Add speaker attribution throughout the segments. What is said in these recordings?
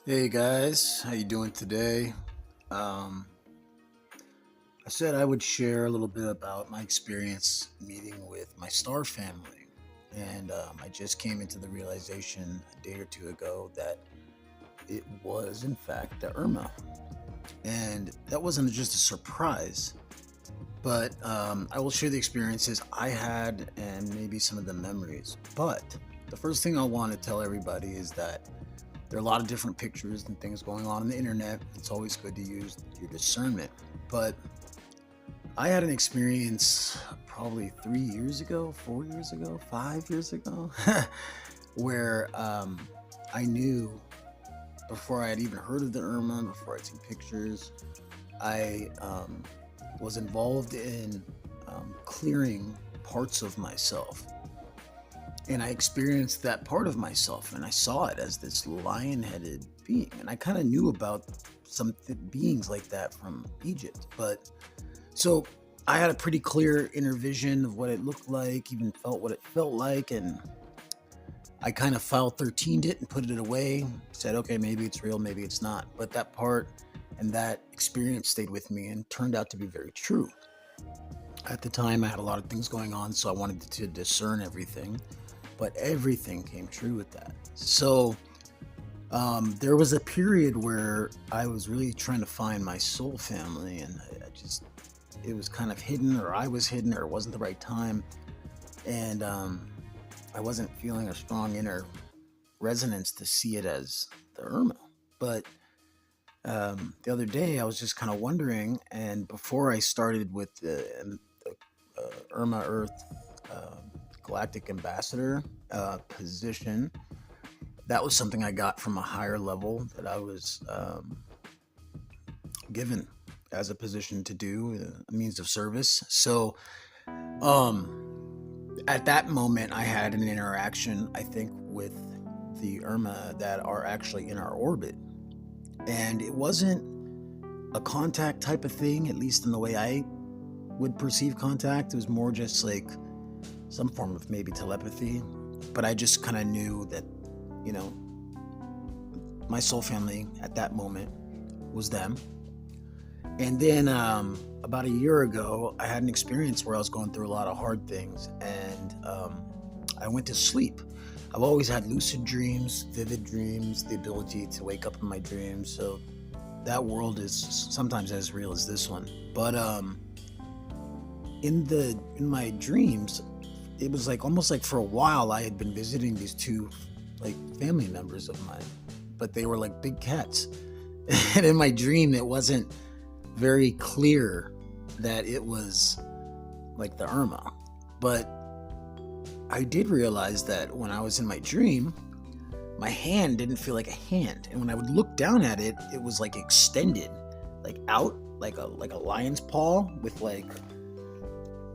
Speaker 1: Hey guys, how you doing today? Um, I said I would share a little bit about my experience meeting with my star family, and I just came into the realization a day or two ago that it was in fact the Irma, and that wasn't just a surprise, but I will share the experiences I had and maybe some of the memories. But the first thing I want to tell everybody is that there are a lot of different pictures and things going on the internet. It's always good to use your discernment. But I had an experience probably 3 years ago, 4 years ago, 5 years ago, where I knew before I had even heard of the Irma, before I'd seen pictures, I was involved in clearing parts of myself. And I experienced that part of myself and I saw it as this lion headed being. And I kind of knew about some beings like that from Egypt. But so I had a pretty clear inner vision of what it looked like, even felt what it felt like. And I kind of file 13'd it and put it away, said, okay, maybe it's real, maybe it's not. But that part and that experience stayed with me and turned out to be very true. At the time, I had a lot of things going on, so I wanted to discern everything, but everything came true with that. So there was a period where I was really trying to find my soul family, and it was kind of hidden, or I was hidden, or it wasn't the right time, and I wasn't feeling a strong inner resonance to see it as the Irma. But the other day, I was just kind of wondering, and before I started with the Urma Earth uh, Galactic Ambassador position, that was something I got from a higher level that I was given as a position to do, a means of service. So, at that moment, I had an interaction, I think, with the Irma that are actually in our orbit. And it wasn't a contact type of thing, at least in the way I would perceive contact. It was more just like some form of maybe telepathy. But I just kind of knew that, you know, my soul family at that moment was them. And then about a year ago, I had an experience where I was going through a lot of hard things, and I went to sleep. I've always had lucid dreams, vivid dreams, the ability to wake up in my dreams. So that world is sometimes as real as this one. But in my dreams, it was like almost like for a while I had been visiting these two like family members of mine, but they were like big cats. And in my dream, it wasn't very clear that it was like the Irma. But I did realize that when I was in my dream, my hand didn't feel like a hand. And when I would look down at it, it was like extended, like out, like a lion's paw with like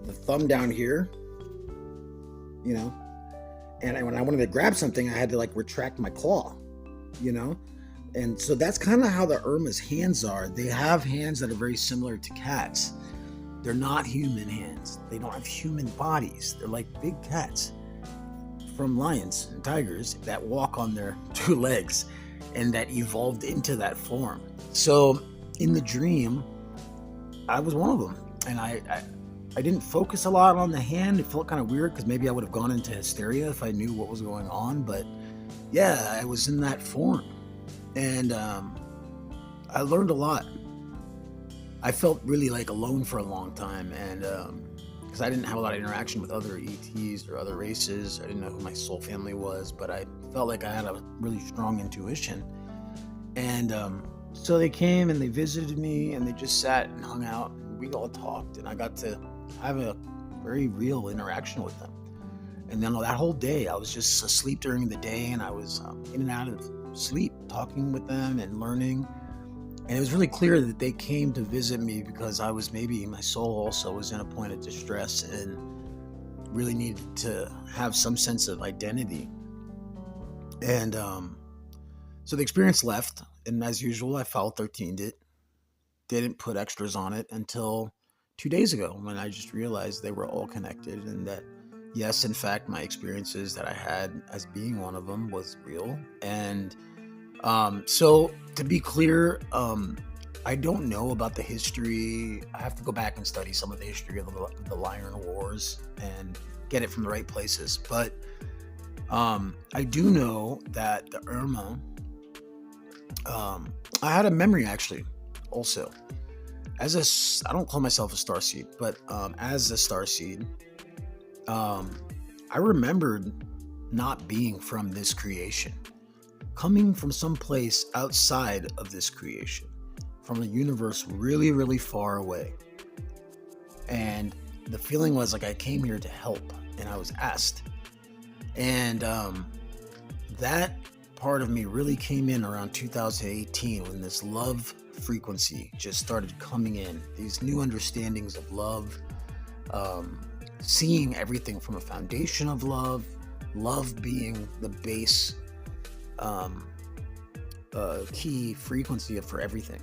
Speaker 1: the thumb down here, you know. And when I wanted to grab something, I had to like retract my claw, you know. And so that's kind of how the Irma's hands are. They have hands that are very similar to cats. They're not human hands. They don't have human bodies. They're like big cats from lions and tigers that walk on their two legs and that evolved into that form. So in the dream, I was one of them. And I didn't focus a lot on the hand. It felt kind of weird because maybe I would have gone into hysteria if I knew what was going on. But yeah, I was in that form. And I learned a lot. I felt really like alone for a long time, and because I didn't have a lot of interaction with other ETs or other races, I didn't know who my soul family was, but I felt like I had a really strong intuition. And so they came and they visited me, and they just sat and hung out, and we all talked, and I got to have a very real interaction with them. And then that whole day, I was just asleep during the day, and I was in and out of sleep, talking with them and learning. And it was really clear that they came to visit me because I was maybe my soul also was in a point of distress and really needed to have some sense of identity. And so the experience left, and as usual, I foul 13'd it, didn't put extras on it until 2 days ago when I just realized they were all connected and that yes, in fact, my experiences that I had as being one of them was real. And So to be clear, I don't know about the history. I have to go back and study some of the history of the Lion Wars and get it from the right places. But I do know that the Urma, I had a memory actually also. I don't call myself a starseed, but as a starseed, um, I remembered not being from this creation, coming from some place outside of this creation, from a universe really, really far away. And the feeling was like I came here to help, and I was asked. And that part of me really came in around 2018 when this love frequency just started coming in. These new understandings of love, seeing everything from a foundation of love, love being the base key frequency for everything,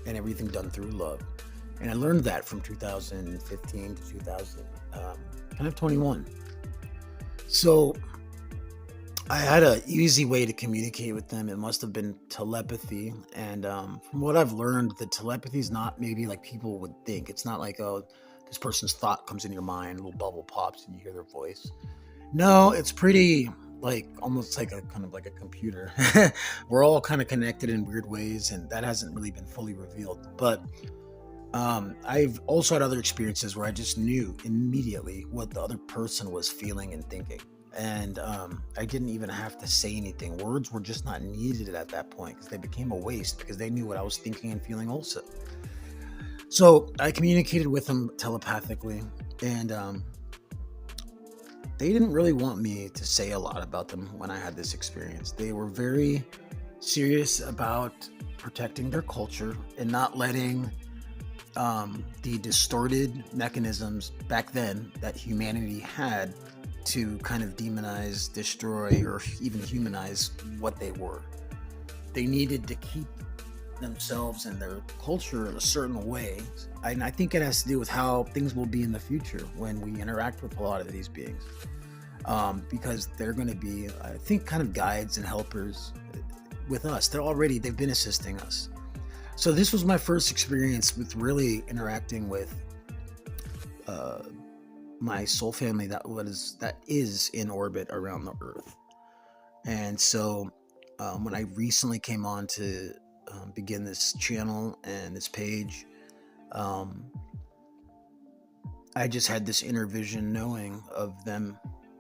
Speaker 1: and everything done through love. And I learned that from 2015 to 2021. So I had an easy way to communicate with them. It must have been telepathy. And from what I've learned, the telepathy is not maybe like people would think. It's not like, oh, this person's thought comes in your mind, a little bubble pops, and you hear their voice. No, it's pretty like almost like a kind of like a computer. We're all kind of connected in weird ways, and that hasn't really been fully revealed. But I've also had other experiences where I just knew immediately what the other person was feeling and thinking. And I didn't even have to say anything. Words were just not needed at that point because they became a waste because they knew what I was thinking and feeling also. So I communicated with them telepathically, and they didn't really want me to say a lot about them when I had this experience. They were very serious about protecting their culture and not letting the distorted mechanisms back then that humanity had to kind of demonize, destroy, or even humanize what they were. They needed to keep themselves and their culture a certain way. And I think it has to do with how things will be in the future when we interact with a lot of these beings. Because they're going to be, I think, kind of guides and helpers with us. They've been assisting us. So this was my first experience with really interacting with my soul family that is in orbit around the Earth. And so when I recently came on to begin this channel and this page, I just had this inner vision knowing of them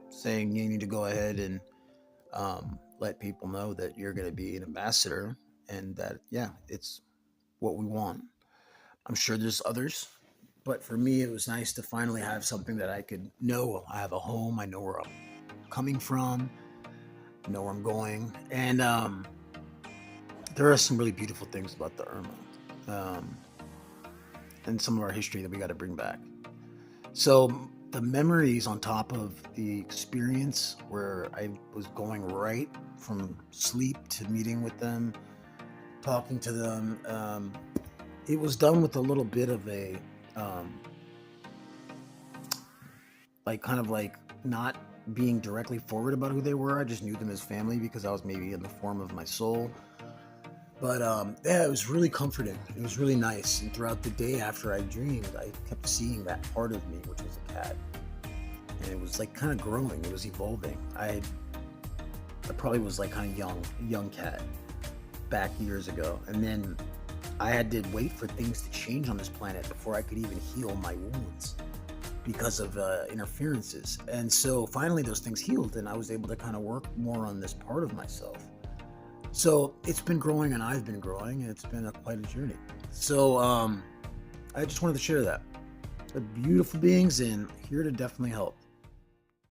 Speaker 1: saying you need to go ahead and let people know that you're going to be an ambassador, and that it's what we want. I'm sure there's others, but for me it was nice to finally have something that I could know. I have a home, I know where I'm coming from, I know where I'm going. And there are some really beautiful things about the Urma, and some of our history that we got to bring back. So the memories on top of the experience where I was going right from sleep to meeting with them, talking to them, it was done with a little bit of a kind of like not being directly forward about who they were. I just knew them as family because I was maybe in the form of my soul. But it was really comforting. It was really nice. And throughout the day after I dreamed, I kept seeing that part of me, which was a cat. And it was like kind of growing. It was evolving. I probably was like kind of a young cat back years ago. And then I had to wait for things to change on this planet before I could even heal my wounds because of interferences. And so finally those things healed, and I was able to kind of work more on this part of myself. So it's been growing, and I've been growing, and it's been quite a journey. So I just wanted to share that. They're beautiful beings and here to definitely help.